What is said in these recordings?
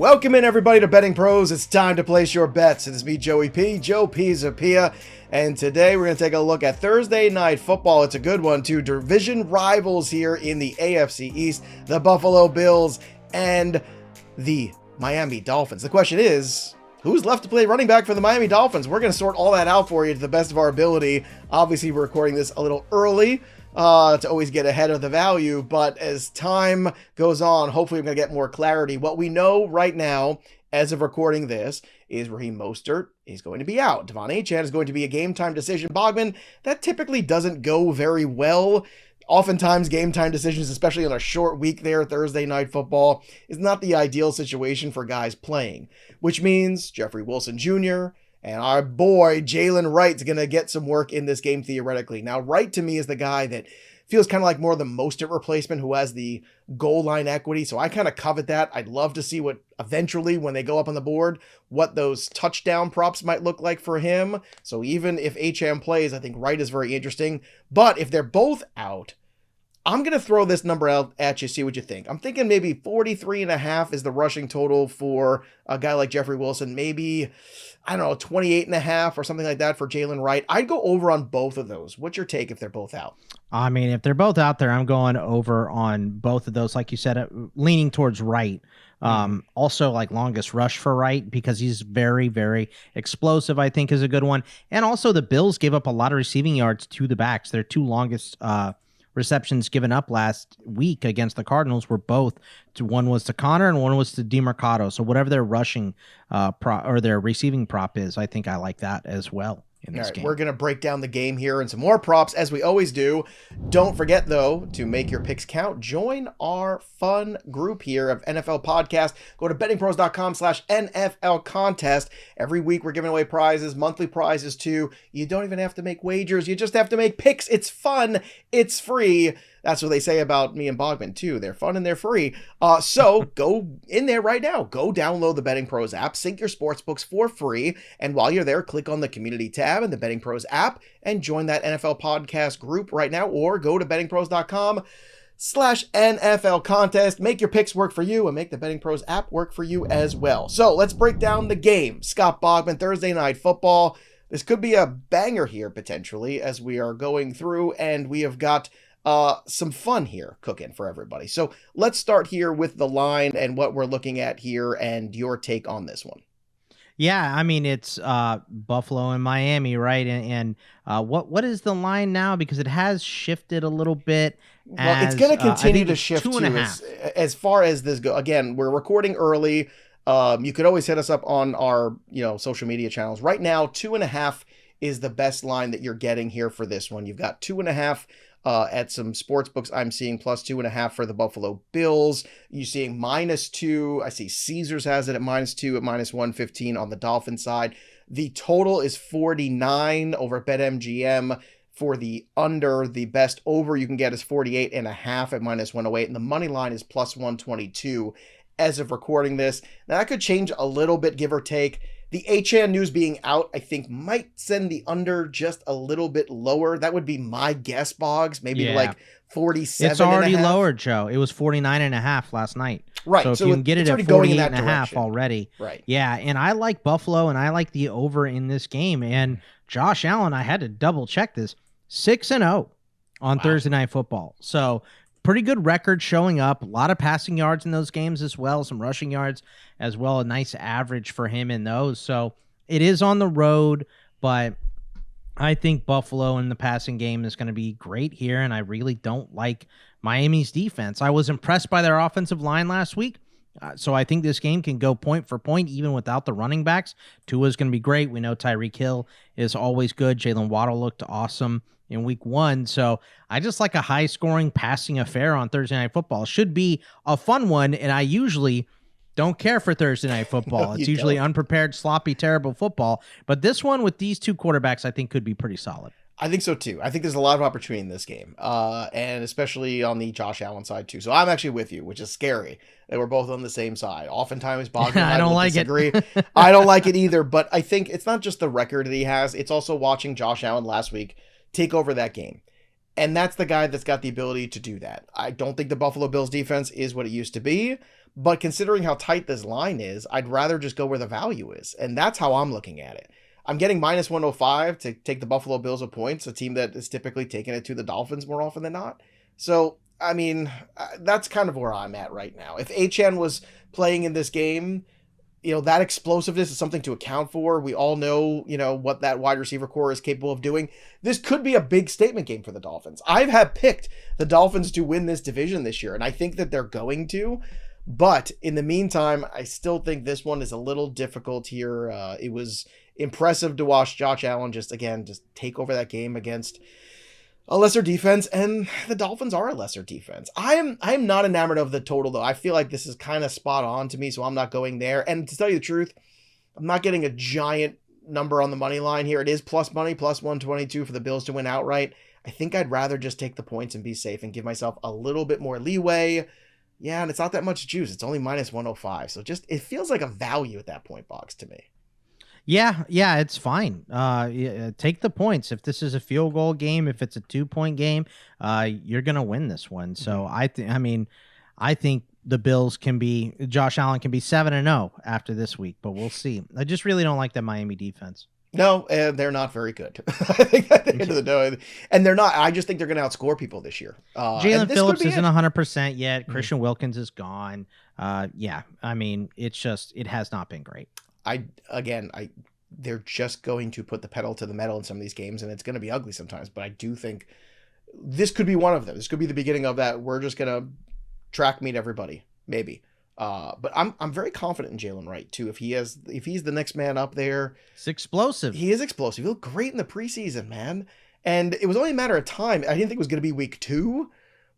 Welcome in, everybody, to Betting Pros. It's time to place your bets. It is me, Joey P, Joe Pisapia, and today we're going to take a look at Thursday Night Football. It's a good one, too. Division rivals here in the AFC East, the Buffalo Bills and the Miami Dolphins. The question is, who's left to play running back for the Miami Dolphins? We're going to sort all that out for you to the best of our ability. Obviously, we're recording this a little early to always get ahead of the value, but as time goes on, hopefully we're going to get more clarity. What we know right now, as of recording this, is Raheem Mostert is going to be out. Devon Achane is going to be a game time decision. Bogman, that typically doesn't go very well. Oftentimes, game time decisions, especially on a short week there, Thursday Night Football, is not the ideal situation for guys playing, which means Jeffrey Wilson Jr., and our boy, Jalen Wright's going to get some work in this game theoretically. Now, Wright to me is the guy that feels kind of like more the Mostert replacement who has the goal line equity. So I kind of covet that. I'd love to see what eventually, when they go up on the board, what those touchdown props might look like for him. So even if Achane plays, I think Wright is very interesting. But if they're both out, I'm going to throw this number out at you, see what you think. I'm thinking maybe 43.5 is the rushing total for a guy like Jeffrey Wilson. Maybe, I don't know, 28.5 or something like that for Jalen Wright. I'd go over on both of those. What's your take if they're both out? I mean, if they're both out there, I'm going over on both of those. Like you said, leaning towards Wright. Also like longest rush for Wright because he's very, very explosive, I think is a good one. And also the Bills gave up a lot of receiving yards to the backs. Their two longest receptions given up last week against the Cardinals were both one was to Connor and one was to DeMarcado. So whatever their rushing or their receiving prop is, I think I like that as well in this game. We're going to break down the game here and some more props as we always do. Don't forget, though, to make your picks count. Join our fun group here of NFL Podcast. Go to bettingpros.com/NFL contest. Every week we're giving away prizes, monthly prizes too. You don't even have to make wagers. You just have to make picks. It's fun. It's free. That's what they say about me and Bogman, too. They're fun and they're free. So go in there right now. Go download the Betting Pros app. Sync your sportsbooks for free. And while you're there, click on the community tab in the Betting Pros app and join that NFL podcast group right now. Or go to bettingpros.com/NFL contest. Make your picks work for you and make the Betting Pros app work for you as well. So let's break down the game. Scott Bogman, Thursday Night Football. This could be a banger here potentially as we are going through, and we have got some fun here cooking for everybody. So let's start here with the line and what we're looking at here and your take on this one. Yeah, I mean, it's Buffalo and Miami, right? And what is the line now? Because it has shifted a little bit. Well, it's going to continue to shift too, as far as this goes. Again, we're recording early. You could always hit us up on our social media channels. Right now, 2.5 is the best line that you're getting here for this one. You've got 2.5 at some sports books. I'm seeing plus 2.5 for the Buffalo Bills. You're seeing -2. I see Caesars has it at -2 at -115 on the Dolphins side. The total is 49 over at BetMGM. For the under, the best over you can get is 48.5 at -108, and the money line is plus 122 as of recording this. Now that could change a little bit, give or take. The Achane news being out, I think, might send the under just a little bit lower. That would be my guess, Boggs. Maybe like 47. It's already lowered, Joe. It was 49.5 last night. Right. So if you can get it at 48.5 already. Right. Yeah, and I like Buffalo, and I like the over in this game. And Josh Allen, I had to double check this, 6-0 on Thursday Night Football. So pretty good record showing up. A lot of passing yards in those games as well. Some rushing yards as well. A nice average for him in those. So it is on the road, but I think Buffalo in the passing game is going to be great here, and I really don't like Miami's defense. I was impressed by their offensive line last week, so I think this game can go point for point even without the running backs. Tua's going to be great. We know Tyreek Hill is always good. Jalen Waddle looked awesome in week 1. So I just like a high-scoring passing affair on Thursday Night Football. Should be a fun one, and I usually don't care for Thursday Night Football. No, it's usually unprepared, sloppy, terrible football. But this one with these two quarterbacks, I think could be pretty solid. I think so too. I think there's a lot of opportunity in this game, and especially on the Josh Allen side too. So I'm actually with you, which is scary that we're both on the same side. Oftentimes, Bogman and I don't like disagree. It. I don't like it either, but I think it's not just the record that he has. It's also watching Josh Allen last week take over that game. And that's the guy that's got the ability to do that. I don't think the Buffalo Bills defense is what it used to be, But considering how tight this line is, I'd rather just go where the value is. And that's how I'm looking at it. I'm getting minus 105 to take the Buffalo Bills with points, a team that is typically taking it to the Dolphins more often than not. So, I mean, that's kind of where I'm at right now. If Achane was playing in this game, that explosiveness is something to account for. We all know, what that wide receiver core is capable of doing. This could be a big statement game for the Dolphins. I've picked the Dolphins to win this division this year, and I think that they're going to. But in the meantime, I still think this one is a little difficult here. It was impressive to watch Josh Allen just take over that game against a lesser defense, and the Dolphins are a lesser defense. I am not enamored of the total, though. I feel like this is kind of spot on to me, so I'm not going there. And to tell you the truth, I'm not getting a giant number on the money line here. It is plus money, plus 122 for the Bills to win outright. I think I'd rather just take the points and be safe and give myself a little bit more leeway. Yeah, and it's not that much juice. It's only minus 105. So it feels like a value at that point box to me. Yeah, it's fine. Take the points. If this is a field goal game, if it's a 2-point game, you're going to win this one. So I think the Bills Josh Allen can be 7-0 after this week, but we'll see. I just really don't like that Miami defense. No, they're not very good. I think at the end of the day, and they're not. I just think they're going to outscore people this year. Jalen Phillips isn't 100% yet. Christian Wilkins is gone. It has not been great. They're just going to put the pedal to the metal in some of these games, and it's going to be ugly sometimes. But I do think this could be one of them. This could be the beginning of that. We're just going to track meet everybody, maybe. But I'm very confident in Jalen Wright too. If he's the next man up there, it's explosive. He is explosive. He looked great in the preseason, man. And it was only a matter of time. I didn't think it was going to be week 2,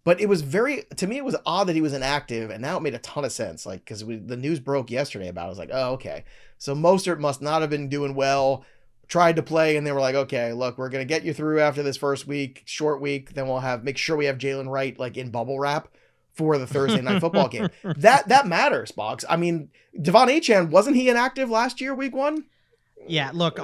but it was to me, it was odd that he was inactive. And now it made a ton of sense. Like, cause the news broke yesterday about it. I was like, oh, okay. So Mostert must not have been doing well, tried to play. And they were like, okay, look, we're going to get you through after this first week, short week. Then we'll make sure we have Jalen Wright like in bubble wrap for the Thursday night football game. That matters, Boggs. I mean, Devon Achane, wasn't he inactive last year, week 1? Yeah, look,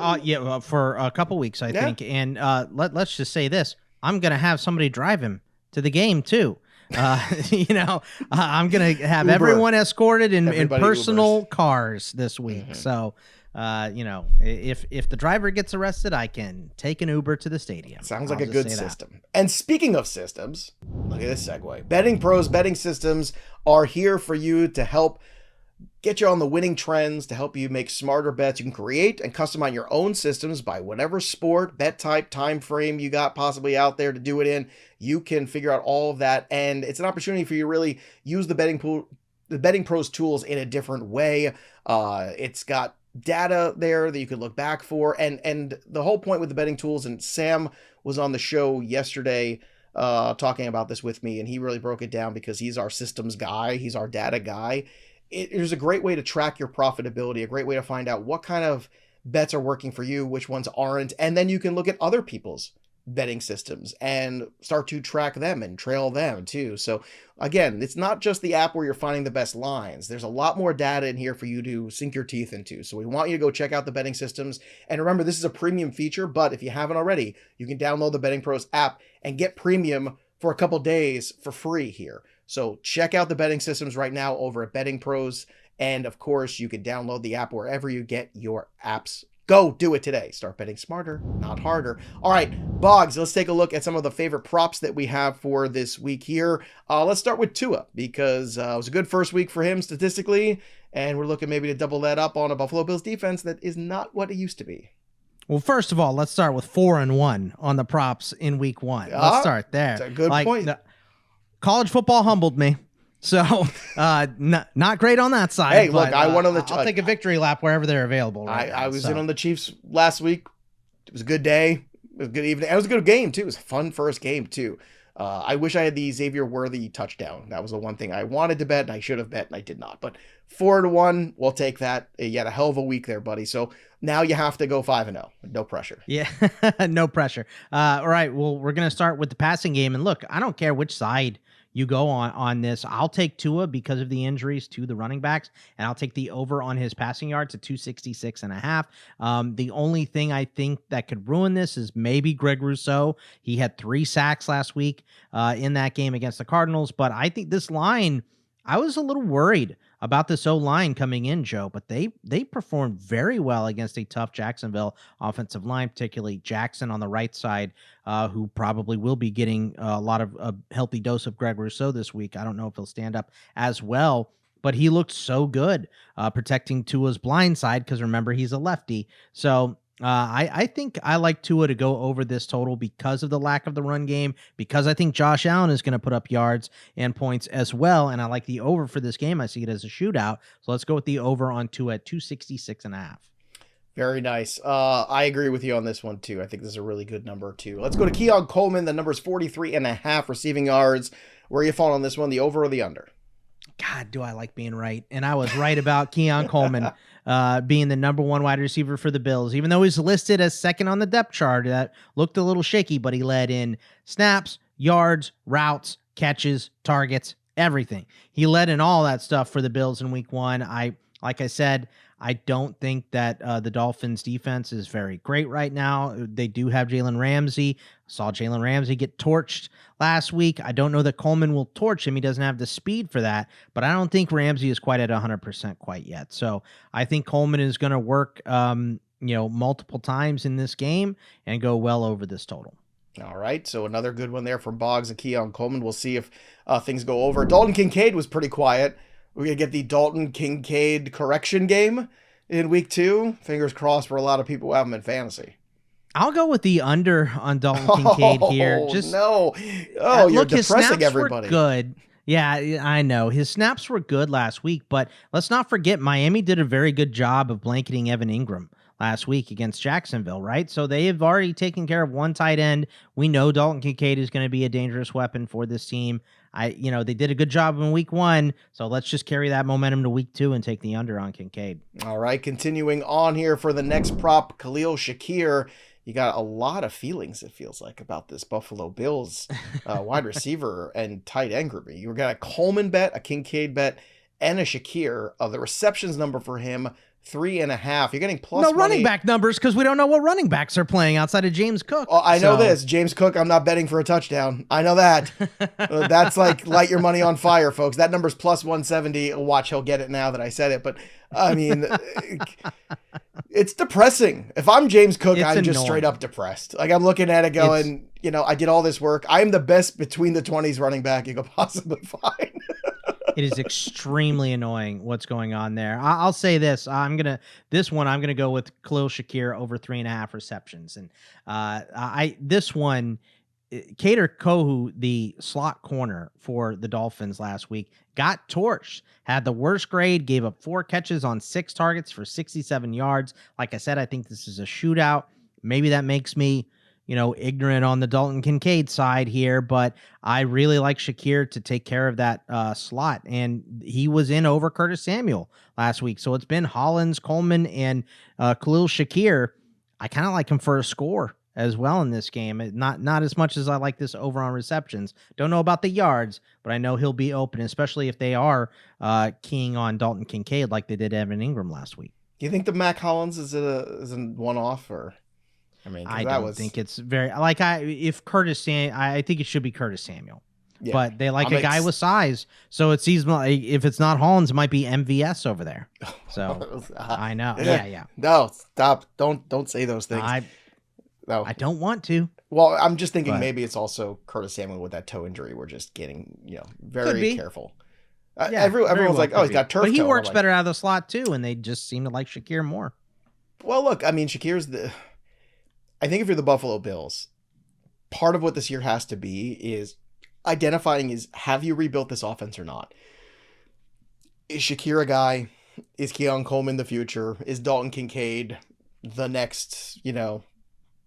for a couple weeks, I think. And let's just say this. I'm going to have somebody drive him to the game, too. I'm going to have everyone escorted in personal cars this week. Mm-hmm. So, if the driver gets arrested, I can take an Uber to the stadium. Sounds like a good system. That. And speaking of systems, look at this segue. BettingPros betting systems are here for you to help get you on the winning trends, to help you make smarter bets. You can create and customize your own systems by whatever sport, bet type, time frame you got possibly out there to do it in. You can figure out all of that, and it's an opportunity for you to really use the BettingPros tools in a different way. It's got data there that you could look back for, and the whole point with the betting tools, and Sam was on the show yesterday talking about this with me, and he really broke it down because he's our systems guy, he's our data guy. It is a great way to track your profitability, a great way to find out what kind of bets are working for you, which ones aren't, and then you can look at other people's betting systems and start to track them and trail them too. So again, it's not just the app where you're finding the best lines. There's a lot more data in here for you to sink your teeth into. So we want you to go check out the betting systems. And remember, this is a premium feature, but if you haven't already, you can download the BettingPros app and get premium for a couple days for free here. So check out the betting systems right now over at BettingPros. And of course, you can download the app wherever you get your apps. Go do it today. Start betting smarter, not harder. All right, Boggs, let's take a look at some of the favorite props that we have for this week here. Let's start with Tua, because it was a good first week for him statistically, and we're looking maybe to double that up on a Buffalo Bills defense that is not what it used to be. Well, first of all, let's start with 4-1 on the props in week 1. Let's start there. That's a good point. College football humbled me. So, not great on that side. Hey, look, I won on the. I'll take a victory lap wherever they're available. Right I was in on the Chiefs last week. It was a good day. It was a good evening. It was a good game too. It was a fun first game too. I wish I had the Xavier Worthy touchdown. That was the one thing I wanted to bet, and I should have bet, and I did not. But 4-1, we'll take that. You had a hell of a week there, buddy. So now you have to go 5-0. No pressure. Yeah, no pressure. All right. Well, we're gonna start with the passing game, and look, I don't care which side you go on this. I'll take Tua because of the injuries to the running backs, and I'll take the over on his passing yards at 266.5. The only thing I think that could ruin this is maybe Greg Rousseau. He had 3 sacks last week in that game against the Cardinals, but I think this line, I was a little worried about this O-line coming in, Joe, but they performed very well against a tough Jacksonville offensive line, particularly Jackson on the right side, who probably will be getting a lot of a healthy dose of Greg Rousseau this week. I don't know if he'll stand up as well, but he looked so good protecting Tua's blind side because remember, he's a lefty. So I think I like Tua to go over this total because of the lack of the run game, because I think Josh Allen is going to put up yards and points as well. And I like the over for this game. I see it as a shootout. So let's go with the over on Tua at 266.5. Very nice. I agree with you on this one too. I think this is a really good number too. Let's go to Keon Coleman. The number is 43.5 receiving yards. Where are you falling on this one? The over or the under? God, do I like being right. And I was right about Keon Coleman being the number one wide receiver for the Bills, even though he's listed as second on the depth chart. That looked a little shaky, but he led in snaps, yards, routes, catches, targets, everything. He led in all that stuff for the Bills in week one. Like I said, I don't think that the Dolphins defense is very great right now. They do have Jalen Ramsey. Saw Jalen Ramsey get torched last week. I don't know that Coleman will torch him. He doesn't have the speed for that, but I don't think Ramsey is quite at 100% quite yet. So I think Coleman is going to work, multiple times in this game and go well over this total. All right, so another good one there from Boggs and Keon Coleman. We'll see if things go over. Dalton Kincaid was pretty quiet. We're going to get the Dalton Kincaid correction game in week 2. Fingers crossed for a lot of people who have him in fantasy. I'll go with the under on Dalton Kincaid here. Just no. Oh, you're look, depressing his snaps everybody. Were good. Yeah, I know. His snaps were good last week, but let's not forget Miami did a very good job of blanketing Evan Ingram last week against Jacksonville, right? So they have already taken care of one tight end. We know Dalton Kincaid is going to be a dangerous weapon for this team. They did a good job in week 1, so let's just carry that momentum to week 2 and take the under on Kincaid. All right, continuing on here for the next prop, Khalil Shakir. You got a lot of feelings, it feels like, about this Buffalo Bills wide receiver and tight end group. You got a Coleman bet, a Kincaid bet, and a Shakir. The receptions number for him, 3.5. You're getting plus no money. Running back numbers because we don't know what running backs are playing outside of James Cook. Oh, I know this. James Cook, I'm not betting for a touchdown. I know that. That's like light your money on fire, folks. That number's plus 170. Watch, he'll get it now that I said it. But, I mean, it's depressing. If I'm James Cook, I'm just straight up depressed. Like, I'm looking at it going, I did all this work. I'm the best between the 20s running back you could possibly find. It is extremely annoying what's going on there. I'll say this. I'm going to go with Khalil Shakir over 3.5 receptions. And this one, Kader Kohu, the slot corner for the Dolphins last week, got torched, had the worst grade, gave up 4 catches on 6 targets for 67 yards. Like I said, I think this is a shootout. Maybe that makes me ignorant on the Dalton Kincaid side here, but I really like Shakir to take care of that slot. And he was in over Curtis Samuel last week. So it's been Hollins, Coleman, and Khalil Shakir. I kind of like him for a score as well in this game. Not as much as I like this over on receptions. Don't know about the yards, but I know he'll be open, especially if they are keying on Dalton Kincaid like they did Evan Ingram last week. Do you think the Mac Hollins is a one-off or... I don't think it's very I think it should be Curtis Samuel, but they like a guy with size. So it seems like if it's not Hollins, it might be MVS over there. So I know. Yeah. No, stop. Don't say those things. I don't want to. Well, I'm just thinking maybe it's also Curtis Samuel with that toe injury. We're just getting, very careful. Everyone's like, he's got turf toe. But he works better out of the slot too, and they just seem to like Shakir more. Well, look, I mean, I think if you're the Buffalo Bills, part of what this year has to be is identifying have you rebuilt this offense or not? Is Shakir a guy? Is Keon Coleman the future? Is Dalton Kincaid the next,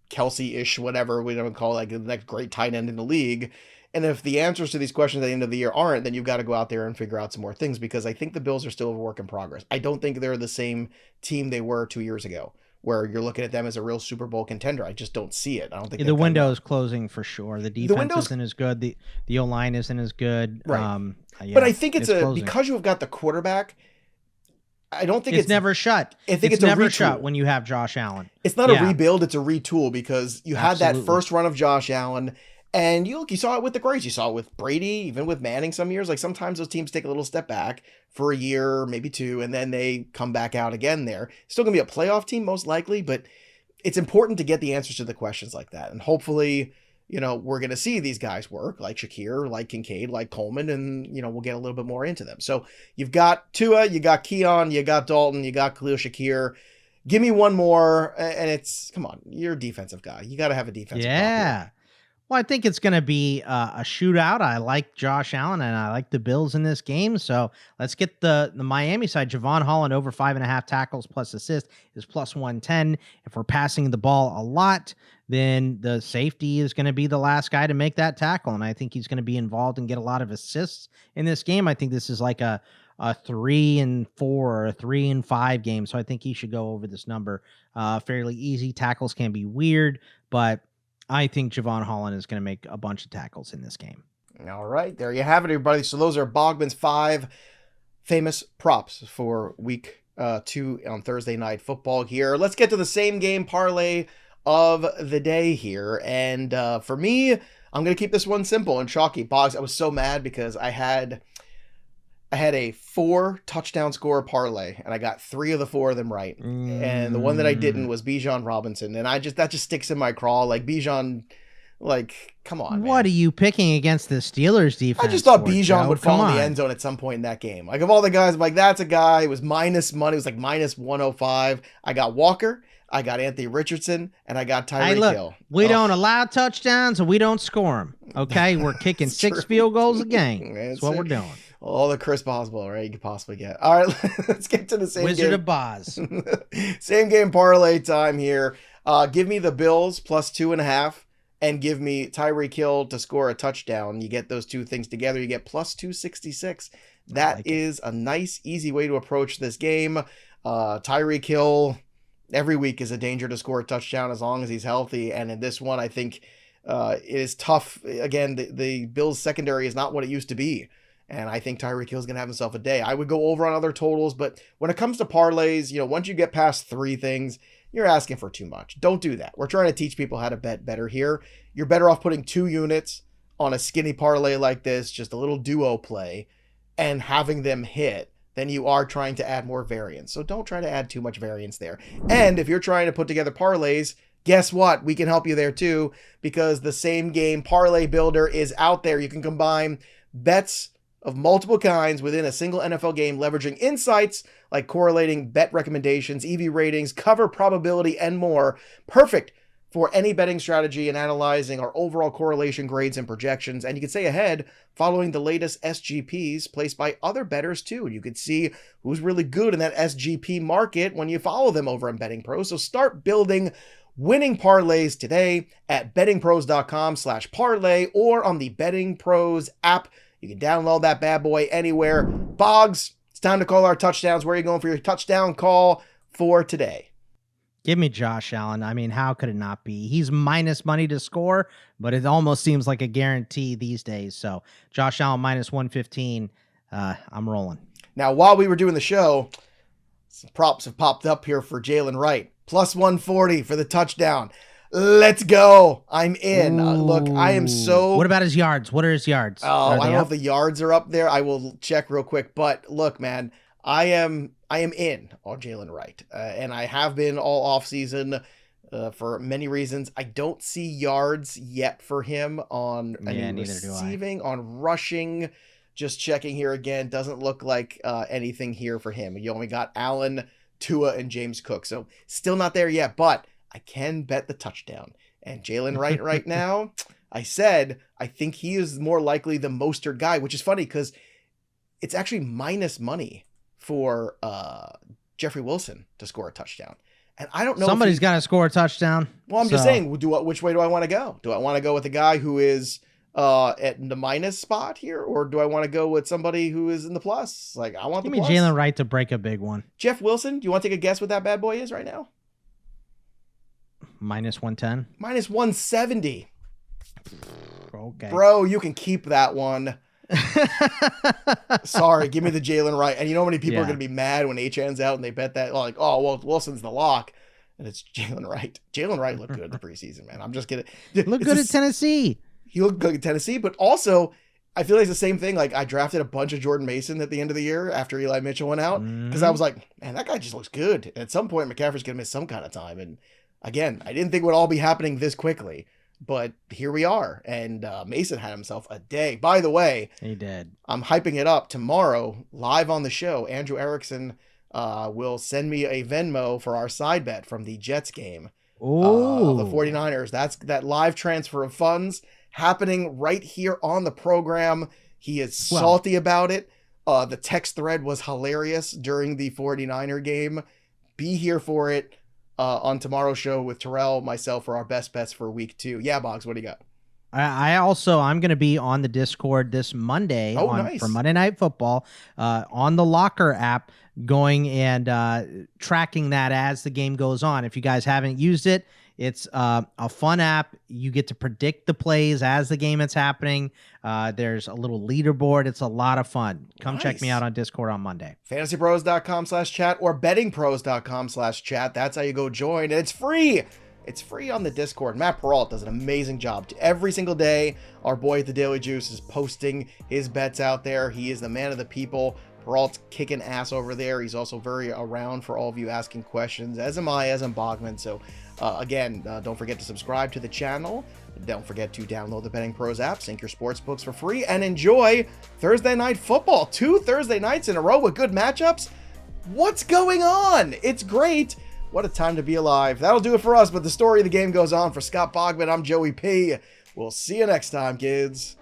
Kelsey-ish, whatever we don't call it, like the next great tight end in the league? And if the answers to these questions at the end of the year aren't, then you've got to go out there and figure out some more things, because I think the Bills are still a work in progress. I don't think they're the same team they were 2 years ago, where you're looking at them as a real Super Bowl contender. I just don't see it. I don't think the window is closing for sure. The defense isn't as good. The O-line isn't as good. Right. But I think it's because you have got the quarterback. I don't think it's never shut. I think it's never a shut when you have Josh Allen. It's not a rebuild. It's a retool, because you had that first run of Josh Allen, And you saw it with the greats. You saw it with Brady, even with Manning some years. Like sometimes those teams take a little step back for a year, maybe two, and then they come back out again there. Still going to be a playoff team most likely, but it's important to get the answers to the questions like that. And hopefully, we're going to see these guys work like Shakir, like Kincaid, like Coleman, and, we'll get a little bit more into them. So you've got Tua, you got Keon, you got Dalton, you got Khalil Shakir. Give me one more, and come on, you're a defensive guy. You got to have a defensive Yeah. Well, I think it's going to be a shootout. I like Josh Allen, and I like the Bills in this game. So let's get the Miami side. Jevon Holland over 5.5 tackles plus assist is plus 110. If we're passing the ball a lot, then the safety is going to be the last guy to make that tackle. And I think he's going to be involved and get a lot of assists in this game. I think this is like a 3-4 or a 3-5 game. So I think he should go over this number fairly easy. Tackles can be weird, but I think Jevon Holland is going to make a bunch of tackles in this game. All right, there you have it, everybody. So those are Bogman's 5 famous props for week 2 on Thursday Night Football here. Let's get to the same game parlay of the day here. And for me, I'm going to keep this one simple and chalky. Boggs, I was so mad because I had a 4 touchdown score parlay, and I got 3 of the 4 of them right. And the one that I didn't was Bijan Robinson, and that just sticks in my craw. Like Bijan, come on, man. What are you picking against the Steelers defense? I just thought Bijan would fall in the end zone at some point in that game. Like, of all the guys, I'm like, that's a guy. It was minus money. It was like minus 105. I got Walker, I got Anthony Richardson, and I got Tyreek Hill. We don't allow touchdowns, and we don't score them. Okay, we're kicking 6 field goals a game. That's what we're doing. All the Chris Boswell, right? You could possibly get. All right, let's get to the same Wizard game. of Boz. Same game parlay time here. Give me the Bills plus 2.5, and give me Tyreek Hill to score a touchdown. You get those two things together, you get plus 266. That is a nice, easy way to approach this game. Tyreek Hill every week is a danger to score a touchdown as long as he's healthy. And in this one, I think it is tough. Again, the Bills secondary is not what it used to be. And I think Tyreek Hill's going to have himself a day. I would go over on other totals, but when it comes to parlays, once you get past 3 things, you're asking for too much. Don't do that. We're trying to teach people how to bet better here. You're better off putting 2 units on a skinny parlay like this, just a little duo play, and having them hit than you are trying to add more variance. So don't try to add too much variance there. And if you're trying to put together parlays, guess what? We can help you there too, because the same game parlay builder is out there. You can combine bets of multiple kinds within a single NFL game, leveraging insights like correlating bet recommendations, EV ratings, cover probability, and more. Perfect for any betting strategy and analyzing our overall correlation grades and projections. And you can stay ahead following the latest SGPs placed by other bettors too. And you can see who's really good in that SGP market when you follow them over on BettingPros. So start building winning parlays today at bettingpros.com/parlay or on the Betting Pros app. You can download that bad boy anywhere. Boggs, it's time to call our touchdowns. Where are you going for your touchdown call for today? Give me Josh Allen. I mean, how could it not be? He's minus money to score, but it almost seems like a guarantee these days. So Josh Allen minus 115. I'm rolling. Now, while we were doing the show, some props have popped up here for Jalen Wright. Plus 140 for the touchdown. Let's go. I'm in. Look, I am so... What about his yards? What are his yards? Oh, I don't know if the yards are up there. I will check real quick. But look, man, I am in on Jalen Wright. And I have been all offseason for many reasons. I don't see yards yet for him on receiving, on rushing. Just checking here again. Doesn't look like anything here for him. You only got Allen, Tua, and James Cook. So still not there yet, but I can bet the touchdown. And Jalen Wright right now, I think he is more likely the Mostert guy, which is funny because it's actually minus money for Jeffrey Wilson to score a touchdown. And I don't know. Somebody's got to score a touchdown. Well, I'm just saying, which way do I want to go? Do I want to go with the guy who is at the minus spot here, or do I want to go with somebody who is in the plus? Like, I want the plus. Give me Jalen Wright to break a big one. Jeff Wilson, do you want to take a guess what that bad boy is right now? Minus 110. Minus 170. Okay. Bro, you can keep that one. Sorry, give me the Jalen Wright. And you know how many people are going to be mad when H-N's out and they bet that, like, oh, well, Wilson's the lock. And it's Jalen Wright. Jalen Wright looked good in the preseason, man. I'm just kidding. Look good at Tennessee. he looked good in Tennessee, but also I feel like it's the same thing. Like I drafted a bunch of Jordan Mason at the end of the year after Eli Mitchell went out because I was like, man, that guy just looks good. And at some point, McCaffrey's going to miss some kind of time. And again, I didn't think it would all be happening this quickly, but here we are. And Mason had himself a day. By the way, he did. I'm hyping it up tomorrow live on the show. Andrew Erickson will send me a Venmo for our side bet from the Jets game. Oh, the 49ers. That's that live transfer of funds happening right here on the program. He is salty about it. The text thread was hilarious during the 49er game. Be here for it on tomorrow's show with Terrell, myself, for our best bets for week 2. Yeah, Boggs, what do you got? I'm going to be on the Discord this Monday for Monday Night Football on the Locker app, going and tracking that as the game goes on. If you guys haven't used it, it's a fun app. You get to predict the plays as the game is happening. There's a little leaderboard. It's a lot of fun. Come check me out on Discord on Monday. FantasyPros.com/chat or BettingPros.com/chat. That's how you go join. And it's free. It's free on the Discord. Matt Peralt does an amazing job. Every single day, our boy at the Daily Juice is posting his bets out there. He is the man of the people. Peralt's kicking ass over there. He's also very around for all of you asking questions, as am I, as am Bogman. So, again, don't forget to subscribe to the channel. Don't forget to download the Betting Pros app, sync your sports books for free, and enjoy Thursday Night Football. 2 Thursday nights in a row with good matchups. What's going on? It's great. What a time to be alive. That'll do it for us, but the story of the game goes on. For Scott Bogman, I'm Joey P. We'll see you next time, kids.